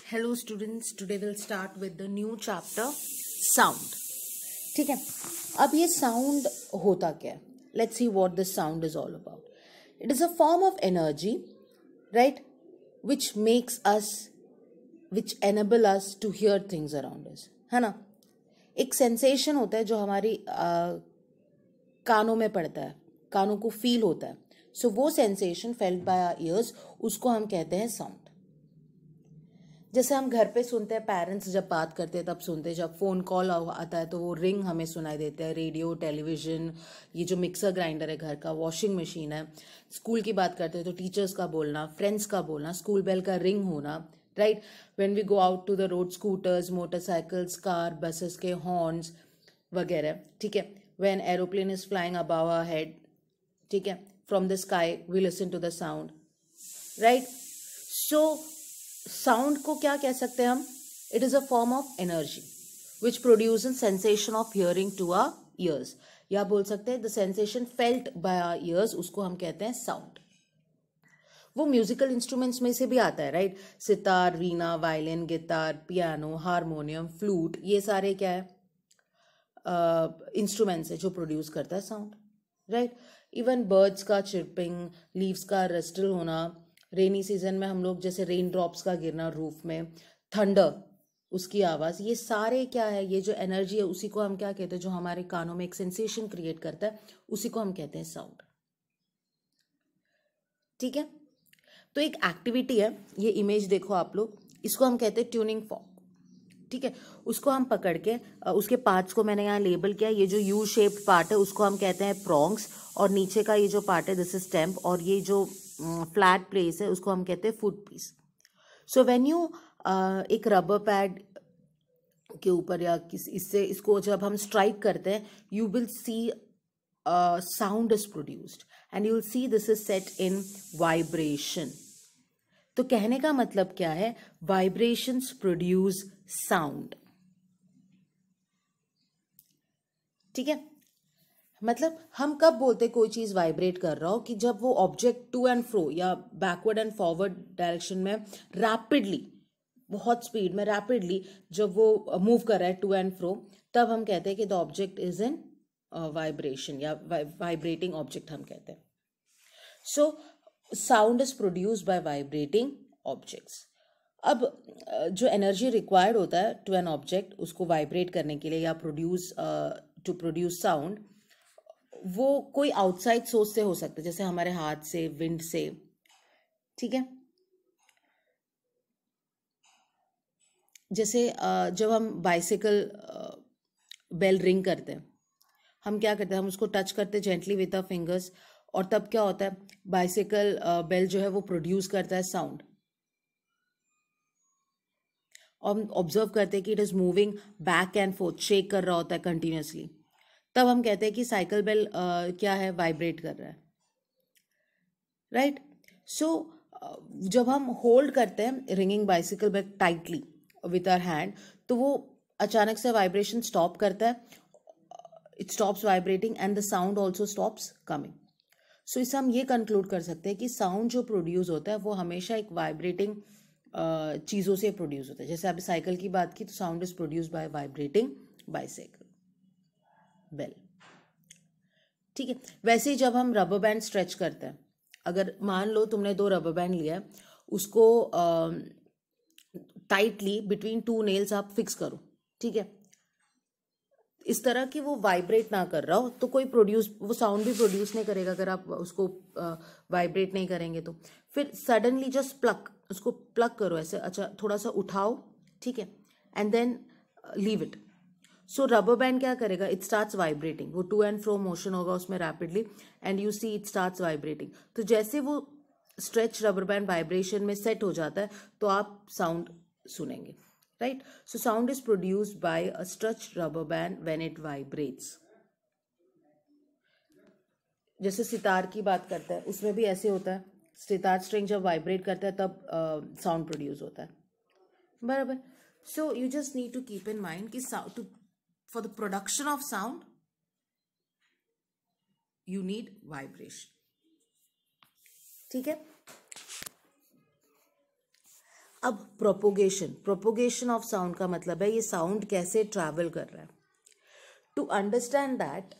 Hello students, today will start with the new chapter sound. ठीक है. अब ये साउंड होता क्या है? Let's see what this sound is all about. It is a form of energy, right, which makes us, which enable us to hear things around us, है ना. एक सेंसेशन होता है जो हमारी कानों में पड़ता है, कानों को फील होता है. सो वो sensation felt by our ears, उसको हम कहते हैं साउंड. जैसे हम घर पे सुनते हैं, पेरेंट्स जब बात करते हैं तब सुनते हैं, जब फोन कॉल आता है तो वो रिंग हमें सुनाई देता है. रेडियो, टेलीविजन, ये जो मिक्सर ग्राइंडर है घर का, वॉशिंग मशीन है. स्कूल की बात करते हैं तो टीचर्स का बोलना, फ्रेंड्स का बोलना, स्कूल बेल का रिंग होना, right. When we go out to the road, scooters, motorcycles, car, buses के हॉर्न्स वगैरह. ठीक है. When aeroplane is flying above our head, ठीक है, from the sky we listen to the sound, right. So sound को क्या कह सकते हैं हम? It is a form of energy which produces sensation of hearing to our ears. या बोल सकते हैं the sensation felt by our ears, उसको हम कहते हैं साउंड. वो म्यूजिकल इंस्ट्रूमेंट्स में से भी आता है, right. Sitar, veena, violin, guitar, piano, harmonium, flute, ये सारे क्या है? इंस्ट्रूमेंट्स है जो प्रोड्यूस करता है साउंड, राइट. इवन बर्ड्स का चिरपिंग, लीव्स का रस्टल होना, रेनी सीजन में हम लोग जैसे रेन ड्रॉप्स का गिरना रूफ में, थंडर, उसकी आवाज़, ये सारे क्या है? ये जो एनर्जी है उसी को हम क्या कहते हैं? जो हमारे कानों में एक सेंसेशन क्रिएट करता है, उसी को हम कहते हैं साउंड. ठीक है. तो एक एक्टिविटी है, ये इमेज देखो आप लोग, इसको हम कहते हैं ट्यूनिंग फॉर्क. ठीक है. उसको हम पकड़ के उसके पार्ट्स को मैंने यहाँ लेबल किया. ये जो यू शेप्ड पार्ट है उसको हम कहते हैं प्रॉन्ग्स, और नीचे का ये जो पार्ट है दिस इज स्टेम्प, और ये जो फ्लैट प्लेस है उसको हम कहते हैं foot piece. So when you एक रबर पैड के ऊपर या इससे इसको जब हम स्ट्राइक करते हैं, you will see sound is produced and you will see this is set in vibration. तो कहने का मतलब क्या है? Vibrations produce sound. ठीक है. मतलब हम कब बोलते कोई चीज वाइब्रेट कर रहा हो? कि जब वो ऑब्जेक्ट टू एंड फ्रो या बैकवर्ड एंड फॉरवर्ड डायरेक्शन में रैपिडली, बहुत स्पीड में रैपिडली जब वो मूव कर रहा है टू एंड फ्रो, तब हम कहते हैं कि the object is in vibration, या वाइब्रेटिंग ऑब्जेक्ट हम कहते हैं. So sound is produced bye vibrating objects. अब जो एनर्जी रिक्वायर्ड होता है टू एन ऑब्जेक्ट, उसको वाइब्रेट करने के लिए या प्रोड्यूस टू प्रोड्यूस साउंड, वो कोई आउटसाइड सोर्स से हो सकता है, जैसे हमारे हाथ से, विंड से. ठीक है. जैसे जब हम बाइसिकल बेल रिंग करते हैं, हम क्या करते हैं? हम उसको टच करते हैं जेंटली विद द फिंगर्स, और तब क्या होता है? बाइसिकल बेल जो है वो प्रोड्यूस करता है साउंड. और हम ऑब्जर्व करते हैं कि it is moving back and fourth, shake कर रहा होता है कंटिन्यूसली. तब हम कहते हैं कि साइकिल बेल क्या है? वाइब्रेट कर रहा है, राइट. सो जब हम होल्ड करते हैं ringing bicycle bell tightly with our hand, तो वो अचानक से वाइब्रेशन स्टॉप करता है. It stops vibrating and the sound also stops coming. So इससे हम ये कंक्लूड कर सकते हैं कि साउंड जो प्रोड्यूस होता है वो हमेशा एक वाइब्रेटिंग चीज़ों से प्रोड्यूस होता है. जैसे अभी साइकिल की बात की, तो sound is produce by vibrating bicycle bell. ठीक है. वैसे ही जब हम रबर बैंड स्ट्रेच करते हैं, अगर मान लो तुमने 2 रबर बैंड लिया है, उसको टाइटली बिटवीन 2 नेल्स आप फिक्स करो. ठीक है. इस तरह कि वो वाइब्रेट ना कर रहा हो, तो कोई प्रोड्यूस, वो साउंड भी प्रोड्यूस नहीं करेगा अगर आप उसको वाइब्रेट नहीं करेंगे तो. फिर सडनली जस्ट प्लक, उसको प्लक करो ऐसे, अच्छा थोड़ा सा उठाओ, ठीक है, and then leave it. So rubber band क्या करेगा? It starts vibrating. वो टू एंड फ्रो मोशन होगा उसमें rapidly, and you see it starts vibrating. तो जैसे वो स्ट्रेच रबर बैंड वाइब्रेशन में सेट हो जाता है, तो आप साउंड सुनेंगे, right. So sound is produced by a stretched rubber band when it vibrates. जैसे सितार की बात करते हैं, उसमें भी ऐसे होता है. सितार स्ट्रिंग जब वाइब्रेट करता है तब साउंड प्रोड्यूस होता है, बराबर. So you just need to keep in mind कि for the production of sound you need vibration. ठीक है. अब प्रोपोगेशन ऑफ साउंड का मतलब है ये साउंड कैसे ट्रैवल कर रहा है. टू अंडरस्टैंड दैट,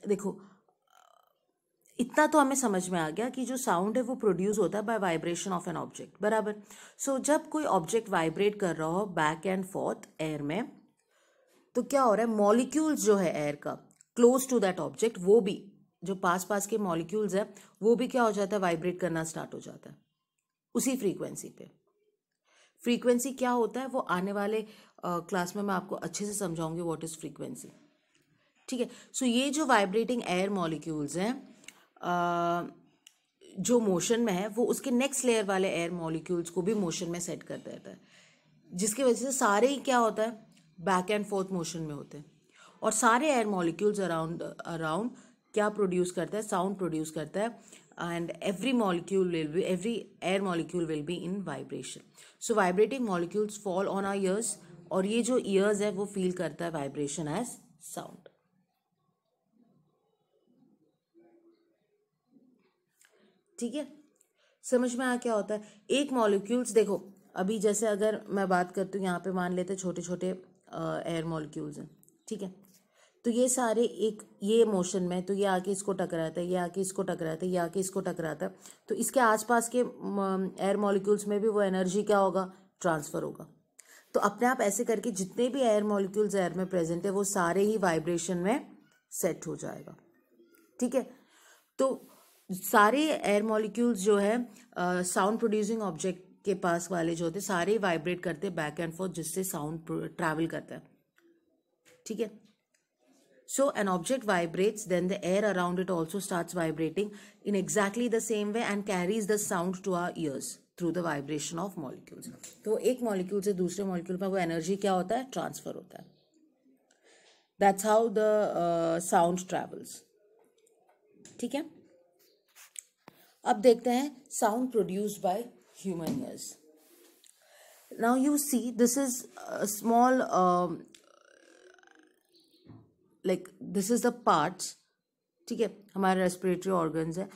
देखो इतना तो हमें समझ में आ गया कि जो साउंड है वो प्रोड्यूस होता है by vibration of an object, बराबर. सो जब कोई ऑब्जेक्ट वाइब्रेट कर रहा हो बैक एंड फोर्थ एयर में, तो क्या हो रहा है, मॉलिक्यूल्स जो है एयर का क्लोज टू दैट ऑब्जेक्ट, वो भी जो पास पास के मॉलिक्यूल्स है वो भी क्या हो जाता है, वाइब्रेट करना स्टार्ट हो जाता है उसी फ्रीक्वेंसी पे. फ्रीक्वेंसी क्या होता है वो आने वाले क्लास में मैं आपको अच्छे से समझाऊंगी व्हाट इज फ्रीक्वेंसी. ठीक है. सो ये जो वाइब्रेटिंग एयर मॉलिक्यूल्स हैं जो मोशन में है, वो उसके नेक्स्ट लेयर वाले एयर मॉलिक्यूल्स को भी मोशन में सेट कर देता है, जिसकी वजह से सारे ही क्या होता है, बैक एंड फोर्थ मोशन में होते हैं. और सारे एयर मॉलिक्यूल्स अराउंड क्या प्रोड्यूस करता है, साउंड प्रोड्यूस करता है. And every air molecule will be in vibration. So vibrating molecules fall on our ears, और ये जो ईयर्स है वो फील करता है वाइब्रेशन एज साउंड. ठीक है. समझ में आ क्या होता है. एक मॉलिक्यूल्स देखो, अभी जैसे अगर मैं बात करती हूँ यहाँ पे, मान लेते छोटे छोटे एयर मॉलिक्यूल्स हैं. ठीक है. तो ये सारे एक ये मोशन में, तो ये आके इसको टकराता है, ये आके इसको टकराता है, ये आके इसको टकराता है. तो इसके आसपास के एयर मॉलिक्यूल्स में भी वो एनर्जी क्या होगा, ट्रांसफर होगा. तो अपने आप ऐसे करके जितने भी एयर मॉलिक्यूल्स एयर में प्रेजेंट है वो सारे ही वाइब्रेशन में सेट हो जाएगा. ठीक है. तो सारे एयर मॉलिक्यूल्स जो है साउंड प्रोड्यूसिंग ऑब्जेक्ट के पास वाले जो होते सारे वाइब्रेट करते बैक एंड फोर्थ, जिससे साउंड ट्रैवल करता है. ठीक है. So an object vibrates, then the air around it also starts vibrating in exactly the same way and carries the sound to our ears through the vibration of molecules. तो एक molecule से दूसरे molecule में वो energy क्या होता है, transfer होता है. That's how the sound travels. ठीक है. अब देखते हैं sound produced by human ears. Now you see this is a small like this is the parts. ठीक है. हमारे रेस्पिरेटरी ऑर्गन्स है,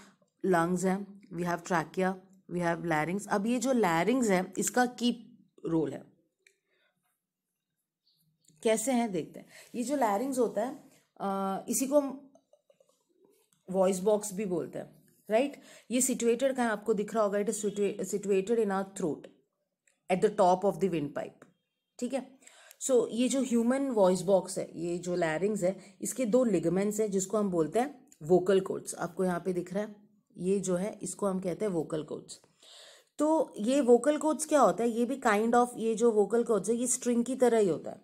लंग्स हैं, we have trachea, we have larynx. अब ये जो लैरिंग्स है इसका की रोल है, कैसे हैं देखते हैं. ये जो लैरिंग्स होता है इसी को हम वॉइस बॉक्स भी बोलते हैं, राइट. ये सिचुएटेड कहाँ आपको दिख रहा होगा, it is situated in our throat at the top of the wind pipe. ठीक है. सो ये जो ह्यूमन वॉइस बॉक्स है, ये जो लैरिंग्स है, इसके दो लिगामेंट्स हैं जिसको हम बोलते हैं वोकल कॉर्ड्स. आपको यहाँ पे दिख रहा है, ये जो है इसको हम कहते हैं वोकल कॉर्ड्स. तो ये वोकल कॉर्ड्स क्या होता है, ये भी काइंड ऑफ, ये जो वोकल कॉर्ड्स है ये स्ट्रिंग की तरह ही होता है.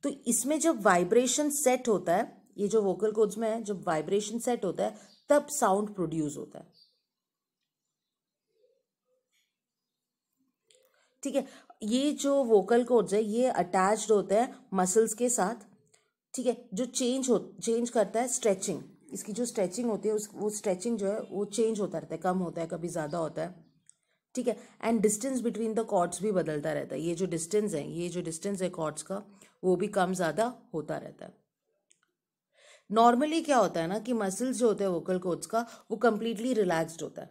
तो इसमें जब वाइब्रेशन सेट होता है, ये जो वोकल कॉर्ड्स में है, जब वाइब्रेशन सेट होता है तब साउंड प्रोड्यूस होता है. ठीक है. ये जो वोकल कॉर्ड्स है ये अटैच्ड होते हैं मसल्स के साथ. ठीक है. जो चेंज करता है स्ट्रेचिंग, इसकी जो स्ट्रेचिंग होती है वो स्ट्रेचिंग जो है वो चेंज होता रहता है, कम होता है, कभी ज़्यादा होता है. ठीक है. And distance between the cords भी बदलता रहता है. ये जो डिस्टेंस है कॉर्ड्स का वो भी कम ज़्यादा होता रहता है. नॉर्मली क्या होता है ना कि मसल्स जो होते हैं वोकल कॉर्ड्स का वो कंप्लीटली रिलैक्स्ड होता है,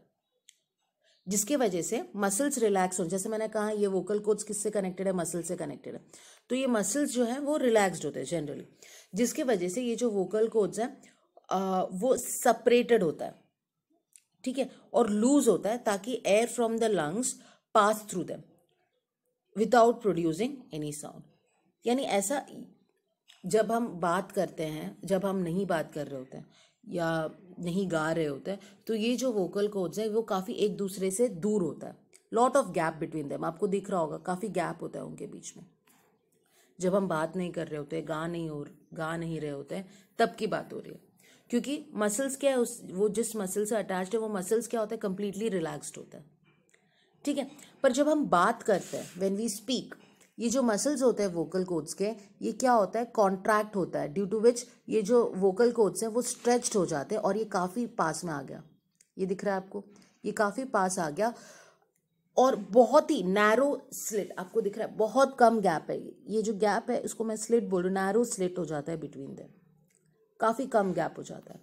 जिसके वजह से मसल्स रिलैक्स हो. जैसे मैंने कहा ये वोकल कॉर्ड्स किससे कनेक्टेड है, मसल से कनेक्टेड है. तो ये मसल्स जो है वो रिलैक्स्ड होते हैं जनरली, जिसके वजह से ये जो वोकल कॉर्ड्स है वो सेपरेटेड होता है. ठीक है. और लूज होता है ताकि air from the lungs pass through them without producing any sound. यानी ऐसा जब हम बात करते हैं, जब हम नहीं बात कर रहे होते हैं या नहीं गा रहे होते हैं, तो ये जो वोकल कॉर्ड्स है वो काफ़ी एक दूसरे से दूर होता है. Lot of gap between them, आपको दिख रहा होगा काफ़ी गैप होता है उनके बीच में. जब हम बात नहीं कर रहे होते, गा नहीं रहे होते हैं, तब की बात हो रही है. क्योंकि मसल्स क्या है, वो जिस मसल से अटैच्ड है वो मसल्स क्या होता है, कंप्लीटली रिलैक्स्ड होता है. ठीक है. पर जब हम बात करते हैं, व्हेन वी स्पीक, ये जो मसल्स होते हैं वोकल कॉर्ड्स के, ये क्या होता है, कॉन्ट्रैक्ट होता है, ड्यू टू विच ये जो वोकल कॉर्ड्स हैं वो स्ट्रेच्ड हो जाते हैं. और ये काफ़ी पास में आ गया, ये दिख रहा है आपको, ये काफ़ी पास आ गया. और बहुत ही नैरो स्लिट आपको दिख रहा है, बहुत कम गैप है. ये जो गैप है इसको मैं स्लिट बोल रही हूँ, नैरो स्लिट हो जाता है बिटवीन देम, काफ़ी कम गैप हो जाता है.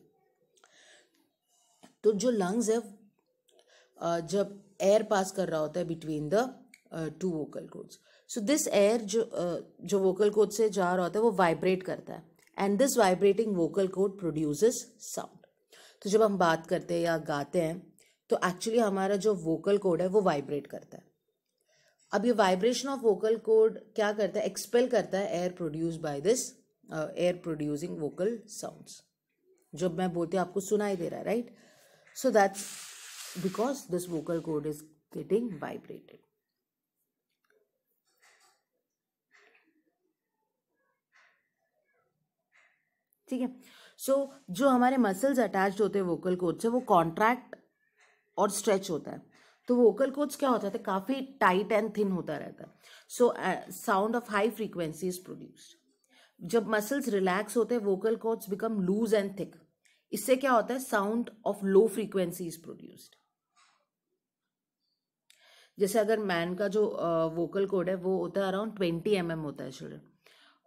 तो जो लंग्स है जब एयर पास कर रहा होता है between the two vocal codes. So this air जो वोकल कोड से जा रहा होता है वो वाइब्रेट करता है, and this vibrating vocal cord produces sound. तो जब हम बात करते हैं या गाते हैं तो एक्चुअली हमारा जो वोकल कोड है वो वाइब्रेट करता है. अब ये वाइब्रेशन ऑफ वोकल कोड क्या करता है, एक्सपेल करता है air produce by this air producing vocal sounds. जब मैं बोलती हूँ आपको सुनाई दे रहा है, right? So that's because this vocal cord is getting vibrated. ठीक है. सो जो हमारे मसल्स अटैच्ड होते हैं वोकल कोड से वो कॉन्ट्रैक्ट और स्ट्रेच होता है. तो वोकल कोड्स क्या होता है, काफी टाइट एंड थिन होता रहता है. So sound of high frequency is produced. जब मसल्स रिलैक्स होते हैं vocal cords become loose and thick. इससे क्या होता है, sound of low frequency is produced. जैसे अगर मैन का जो वोकल कोड है वो होता है अराउंड 20 mm होता है चिल्ड्रन,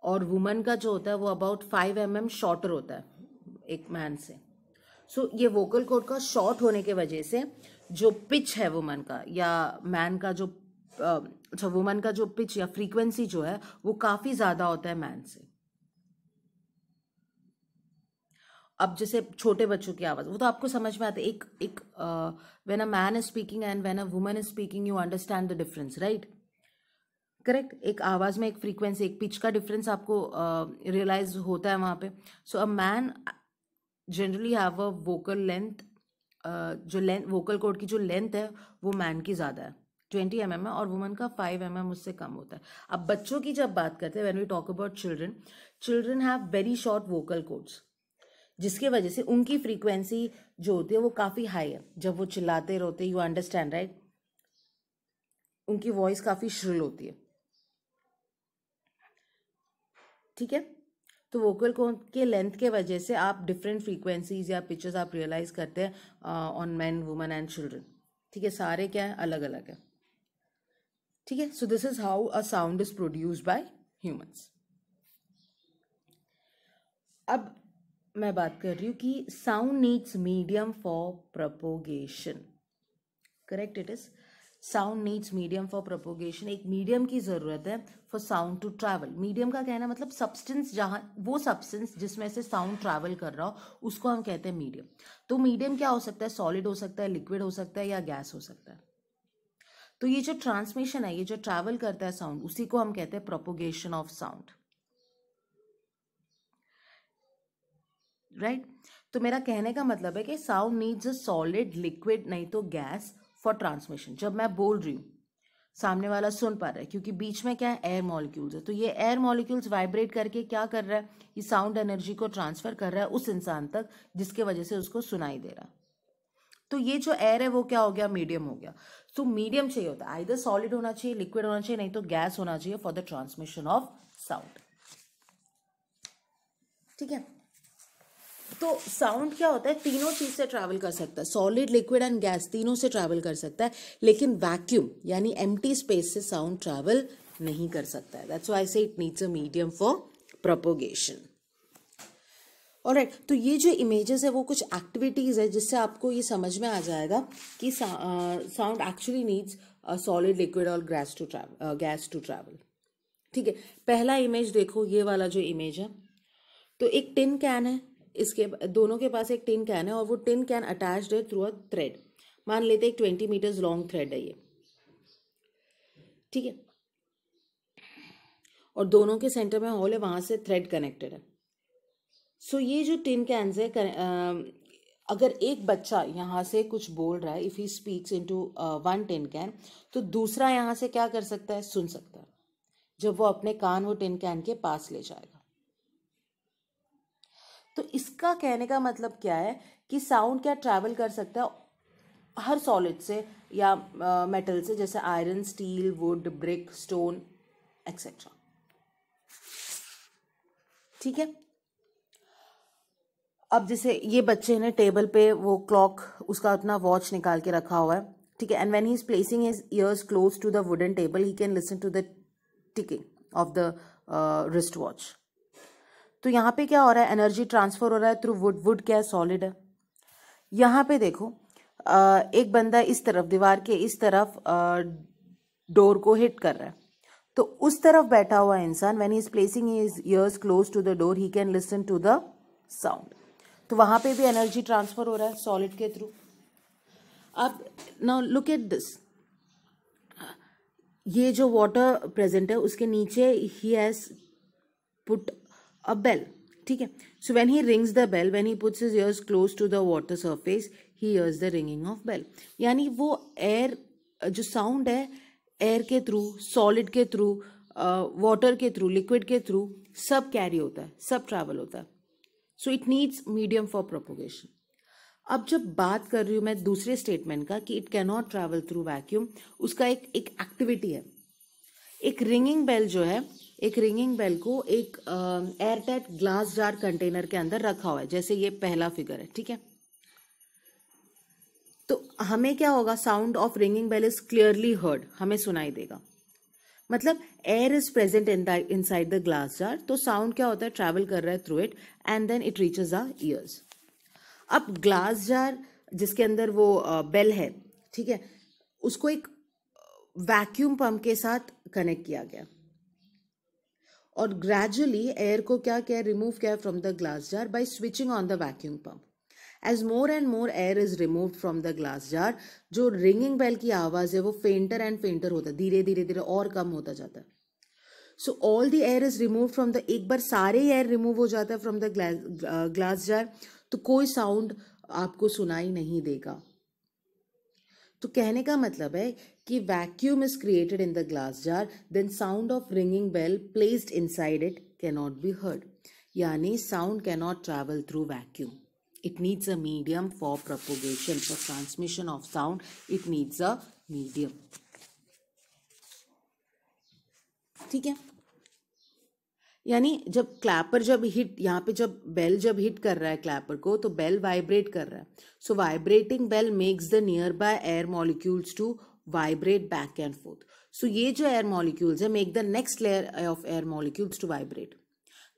और वुमन का जो होता है वो अबाउट 5 mm शॉर्टर होता है एक मैन से. सो ये वोकल कोड का शॉर्ट होने के वजह से जो पिच है वुमन का या मैन का जो अच्छा वुमन का जो पिच या फ्रीक्वेंसी जो है वो काफी ज्यादा होता है मैन से. अब जैसे छोटे बच्चों की आवाज वो तो आपको समझ में आती है. एक when a man is speaking and when a woman is speaking you understand the difference, right? Correct. एक आवाज में एक फ्रीक्वेंसी, एक पिच का डिफरेंस आपको रियलाइज होता है वहां पे. So a man generally have a vocal length, जो लेंथ वोकल कोड की जो लेंथ है वो मैन की ज्यादा है, 20 mm है, और वुमन का 5 mm उससे कम होता है. अब बच्चों की जब बात करते हैं, when we talk about children, children have very short vocal cords, जिसके वजह से उनकी फ्रीक्वेंसी जो होती है वो काफी हाई है. जब वो चिल्लाते रोते, यू अंडरस्टैंड, राइट? उनकी वॉइस काफी श्रिल होती है. ठीक है. तो वोकल कोड के लेंथ के वजह से आप डिफरेंट फ्रीक्वेंसीज या पिचेस आप रियलाइज करते हैं on man, woman and children. ठीक है. सारे क्या है, अलग अलग है. ठीक है. So this is how a sound is produced by humans. अब मैं बात कर रही हूँ कि sound needs medium for propagation. Correct, it is. Sound needs medium for propagation. एक मीडियम की जरूरत है for sound to travel. Medium का कहना मतलब सब्सटेंस, जहां वो सब्सटेंस जिसमें से साउंड ट्रैवल कर रहा हो उसको हम कहते हैं मीडियम. तो मीडियम क्या हो सकता है, सॉलिड हो सकता है, लिक्विड हो सकता है, या गैस हो सकता है. तो ये जो ट्रांसमिशन है, ये जो ट्रैवल करता है साउंड, उसी को हम कहते हैं प्रोपोगेशन ऑफ साउंड, राइट? तो मेरा कहने का मतलब है कि sound needs a solid, liquid, नहीं तो गैस फॉर ट्रांसमिशन. जब मैं बोल रही हूँ सामने वाला सुन पा रहा है, क्योंकि बीच में क्या है, एयर मॉलिक्यूल्स है. तो ये एयर मॉलिक्यूल्स वाइब्रेट करके क्या कर रहा है, ये साउंड एनर्जी को ट्रांसफर कर रहा है उस इंसान तक, जिसके वजह से उसको सुनाई दे रहा है. तो ये जो एयर है वो क्या हो गया, मीडियम हो गया. तो मीडियम चाहिए होता है, आइदर सॉलिड होना चाहिए, लिक्विड होना चाहिए, नहीं तो गैस होना चाहिए for the transmission of sound. ठीक है. तो साउंड क्या होता है, तीनों चीज से ट्रैवल कर सकता है, सॉलिड, लिक्विड एंड गैस, तीनों से ट्रैवल कर सकता है. लेकिन वैक्यूम यानी एम्प्टी स्पेस से साउंड ट्रैवल नहीं कर सकता है. दैट्स व्हाई आई से it needs a medium for propagation. Alright. तो ये जो इमेजेस है वो कुछ एक्टिविटीज है जिससे आपको ये समझ में आ जाएगा कि sound actually needs solid, liquid और गैस टू ट्रैवल. ठीक है. पहला इमेज देखो, ये वाला जो इमेज है, तो एक टिन कैन है, इसके दोनों के पास एक टिन कैन है और वो टिन कैन अटैच्ड है थ्रू अ थ्रेड. मान लेते एक 20 मीटर्स लॉन्ग थ्रेड है ये. ठीक है. और दोनों के सेंटर में होल है, वहां से थ्रेड कनेक्टेड है. सो ये जो टिन कैन्स है, अगर एक बच्चा यहाँ से कुछ बोल रहा है, if he speaks into one tin can, तो दूसरा यहाँ से क्या कर सकता है, सुन सकता है, जब वो अपने कान वो टिन कैन के पास ले जाएगा. तो इसका कहने का मतलब क्या है कि साउंड क्या ट्रैवल कर सकता है हर सॉलिड से या मेटल से, जैसे iron, steel, would, brick, stone etcetera. ठीक है. अब जैसे ये बच्चे ने टेबल पे वो क्लॉक, उसका अपना वॉच निकाल के रखा हुआ है. ठीक है. And when he is placing his ears close to the wooden table, he can listen to the ticking of the wrist watch. तो यहाँ पे क्या हो रहा है, एनर्जी ट्रांसफर हो रहा है थ्रू वुड. वुड क्या है, सॉलिड है. यहाँ पे देखो, एक बंदा इस तरफ दीवार के इस तरफ डोर को हिट कर रहा है, तो उस तरफ बैठा हुआ इंसान when he is placing his ears close to the door he can listen to the sound. तो वहां पे भी एनर्जी ट्रांसफर हो रहा है सॉलिड के थ्रू। अब नाउ लुक एट दिस, ये जो वाटर प्रेजेंट है उसके नीचे he has put a bell, ठीक है। So when he rings the bell, when he puts his ears close to the water surface, he hears the ringing of bell. यानी वो air, जो साउंड है air के थ्रू, सॉलिड के through, water के through, liquid के through सब carry होता है, सब ट्रैवल होता है। So it needs medium for propagation. अब जब बात कर रही हूं मैं दूसरे स्टेटमेंट का कि it can not travel through vacuum, उसका एक एक्टिविटी है। एक रिंगिंग बेल जो है, एक रिंगिंग बेल को एक एयरटाइट ग्लास जार कंटेनर के अंदर रखा हुआ है, जैसे ये पहला फिगर है, ठीक है। तो हमें क्या होगा, sound of ringing bell is clearly heard, हमें सुनाई देगा। मतलब air is present inside the glass jar, तो साउंड क्या होता है, ट्रैवल कर रहा है through it and then it reaches our ears. अब ग्लास जार जिसके अंदर वो बेल है, ठीक है, उसको एक वैक्यूम पंप के साथ कनेक्ट किया गया और ग्रेजुअली एयर को क्या किया, रिमूव किया from the glass jar by switching on the vacuum pump. As more and more air is removed from the glass jar, जो रिंगिंग बेल की आवाज है वो फेंटर एंड फेंटर होता है, धीरे धीरे धीरे और कम होता जाता है। So all the air is remove from the, एक बार सारे एयर रिमूव हो जाता है फ्रॉम द ग्लास जार, तो कोई साउंड आपको सुनाई नहीं देगा। तो कहने का मतलब है कि vacuum is created in the glass jar, then sound of ringing bell placed inside it can not be heard. यानी sound can not travel through vacuum, it needs a medium for propagation, for transmission of sound it needs a medium, ठीक है। यानी जब Clapper जब hit, यहाँ पे जब bell जब हिट कर रहा है क्लैपर को, तो बेल वाइब्रेट कर रहा है। So vibrating bell makes the nearby air molecules to vibrate back and forth. So ये जो एयर मॉलिक्यूल्स है make the next layer of air molecules to vibrate.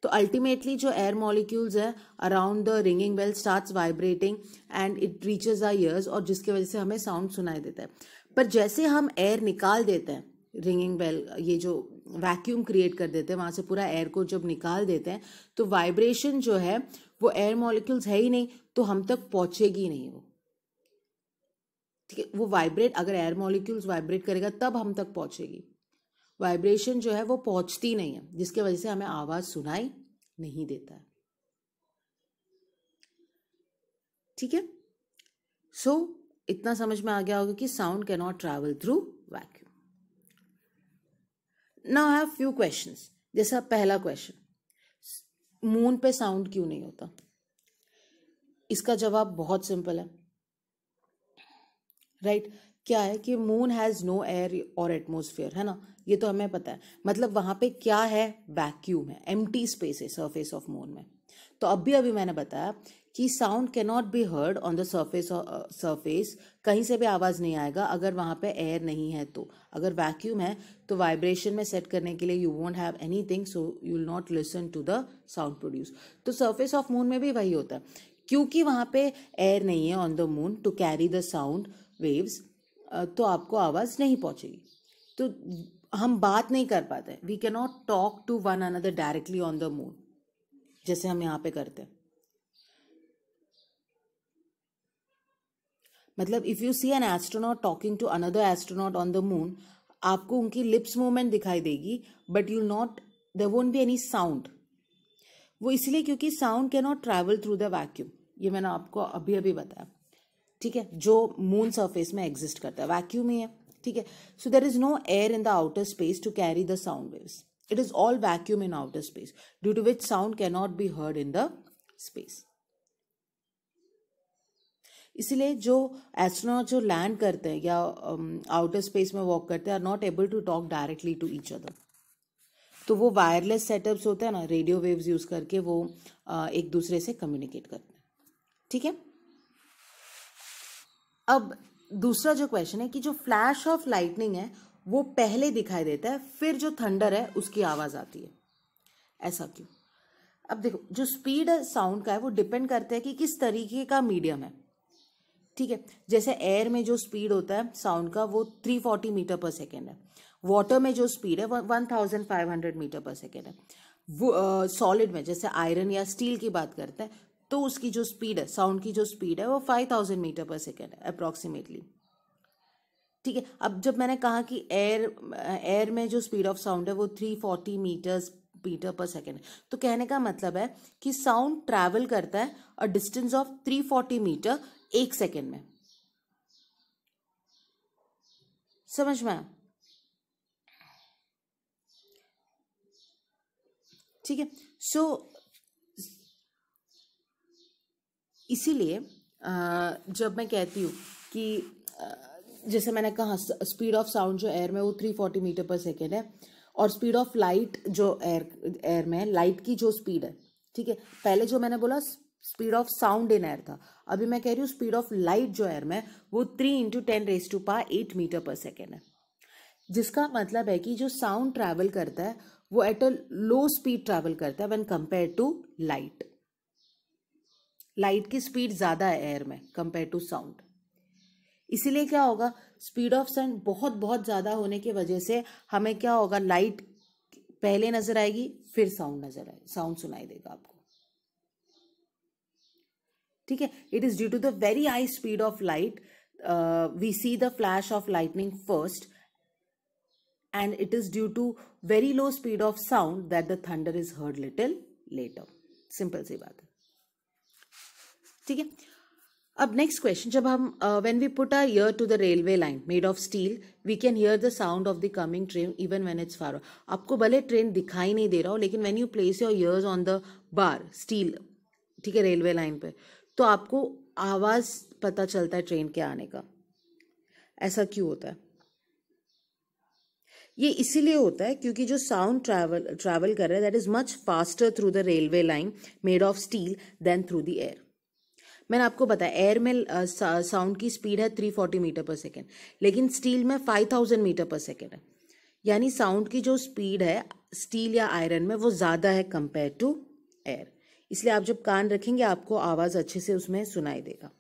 तो अल्टीमेटली जो एयर मॉलिक्यूल्स है around the ringing bell starts vibrating and it reaches our ears, और जिसकी वजह से हमें साउंड सुनाई देता है। पर जैसे हम एयर निकाल देते हैं, रिंगिंग बेल ये जो वैक्यूम क्रिएट कर देते हैं, वहां से पूरा एयर को जब निकाल देते हैं, तो वाइब्रेशन जो है वो एयर मॉलिक्यूल्स है ही नहीं, तो हम तक पहुंचेगी नहीं वो, ठीक है। वो वाइब्रेट, अगर एयर मॉलिक्यूल्स वाइब्रेट करेगा तब हम तक पहुंचेगी। वाइब्रेशन जो है वो पहुंचती नहीं है, जिसकी वजह से हमें आवाज सुनाई नहीं देता है, ठीक है। सो इतना समझ में आ गया होगा कि sound can not travel through vacuum. Now I have few questions. जैसा पहला क्वेश्चन, मून पे साउंड क्यों नहीं होता? इसका जवाब बहुत सिंपल है, राइट। क्या है कि मून हैज नो एयर और एटमॉस्फेयर, है ना, ये तो हमें पता है। मतलब वहां पे क्या है, वैक्यूम है, एम्प्टी स्पेस है सरफेस ऑफ मून में। तो अभी मैंने बताया कि sound can not be heard on the surface, कहीं से भी आवाज नहीं आएगा अगर वहां पे एयर नहीं है। तो अगर वैक्यूम है तो वाइब्रेशन में सेट करने के लिए you won't have anything, so you will not listen to the sound produce. तो सरफेस ऑफ मून में भी वही होता है, क्योंकि वहां पे एयर नहीं है on the moon to carry the sound waves, तो आपको आवाज नहीं पहुंचेगी। तो हम बात नहीं कर पाते, we can not talk to one another directly on the moon, जैसे हम यहाँ पे करते हैं। मतलब if you see an astronaut talking to another astronaut on the moon, आपको उनकी लिप्स मूवमेंट दिखाई देगी, but you not, there won't be any sound. वो इसलिए क्योंकि sound can not travel through the vacuum, ये मैंने आपको अभी बताया, ठीक है। जो मून सरफेस में एग्जिस्ट करता है वैक्यूम ही है, ठीक है। So there is no air in the outer space to carry the sound waves, it is all vacuum in outer space, due to which sound can not be heard in the space. इसीलिए जो astronaut जो land करते हैं या outer space में walk करते हैं, are not able to talk directly to each other. तो वो वायरलेस सेटअप्स होते हैं ना, रेडियो वेव्स यूज करके वो एक दूसरे से कम्युनिकेट करते हैं, ठीक है। अब दूसरा जो क्वेश्चन है कि जो फ्लैश ऑफ लाइटनिंग है वो पहले दिखाई देता है, फिर जो थंडर है उसकी आवाज आती है, ऐसा क्यों? अब देखो, जो स्पीड है साउंड का है वो डिपेंड करता है कि किस तरीके का मीडियम है। ठीक है, जैसे एयर में जो स्पीड होता है साउंड का वो 340 मीटर पर सेकेंड है, वाटर में जो स्पीड है वो 1500 मीटर पर सेकेंड है, वो सॉलिड में जैसे आयरन या स्टील की बात करते हैं तो उसकी जो स्पीड है, साउंड की जो स्पीड है वो 5000 मीटर पर सेकेंड है अप्रॉक्सीमेटली। ठीक है, अब जब मैंने कहा कि एयर में जो स्पीड ऑफ साउंड है वो 340 मीटर पर सेकेंड है, तो कहने का मतलब है कि साउंड ट्रैवल करता है अ डिस्टेंस ऑफ 340 मीटर एक सेकेंड में। समझ में आया? ठीक है, सो इसीलिए जब मैं कहती हूँ कि जैसे मैंने कहा स्पीड ऑफ साउंड जो एयर में वो 340 मीटर पर सेकेंड है, और स्पीड ऑफ लाइट जो एयर में है, लाइट की जो स्पीड है, ठीक है, पहले जो मैंने बोला speed of sound in air था, अभी मैं कह रही हूँ स्पीड ऑफ लाइट जो एयर में वो 3 × 10⁸ मीटर पर सेकेंड है। जिसका मतलब है कि जो साउंड ट्रैवल करता है वो at a low speed travel करता है when compare to light. Light की स्पीड ज्यादा है एयर में कंपेयर टू साउंड। इसीलिए क्या होगा, स्पीड ऑफ साउंड बहुत बहुत ज्यादा होने की वजह से हमें क्या होगा, लाइट पहले नजर आएगी फिर साउंड नजर आएगी, साउंड सुनाई देगा आपको। ठीक है, it is due to the very high speed of light we see the flash of lightning first, and it is due to very low speed of sound that the thunder is heard little later. Simple सी बात है। ठीक है, अब next question, जब हम when we put our ear to the railway line made of steel we can hear the sound of the coming train even when it's far. आपको भले ट्रेन दिखाई नहीं दे रहा हो, लेकिन when you place your ears on the bar steel, ठीक है, रेलवे लाइन पे, तो आपको आवाज पता चलता है ट्रेन के आने का। ऐसा क्यों होता है? ये इसीलिए होता है क्योंकि जो साउंड ट्रैवल कर रहा है that is much faster through the railway line made of steel than through the air. मैंने आपको बताया एयर में साउंड की स्पीड है 340 मीटर पर सेकेंड, लेकिन स्टील में 5000 मीटर पर सेकेंड है। यानी साउंड की जो स्पीड है स्टील या आयरन में वो ज्यादा है कंपेयर टू एयर। इसलिए आप जब कान रखेंगे आपको आवाज अच्छे से उसमें सुनाई देगा।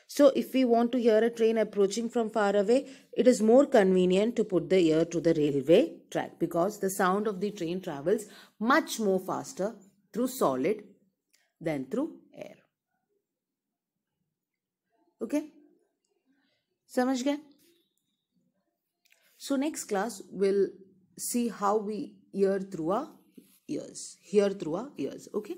So if we want to hear a train approaching from far away, it is more convenient to put the ear to the railway track because the sound of the train travels much more faster through solid than through air. Okay? समझ गए? So next class we'll see how we hear through our ears. Okay?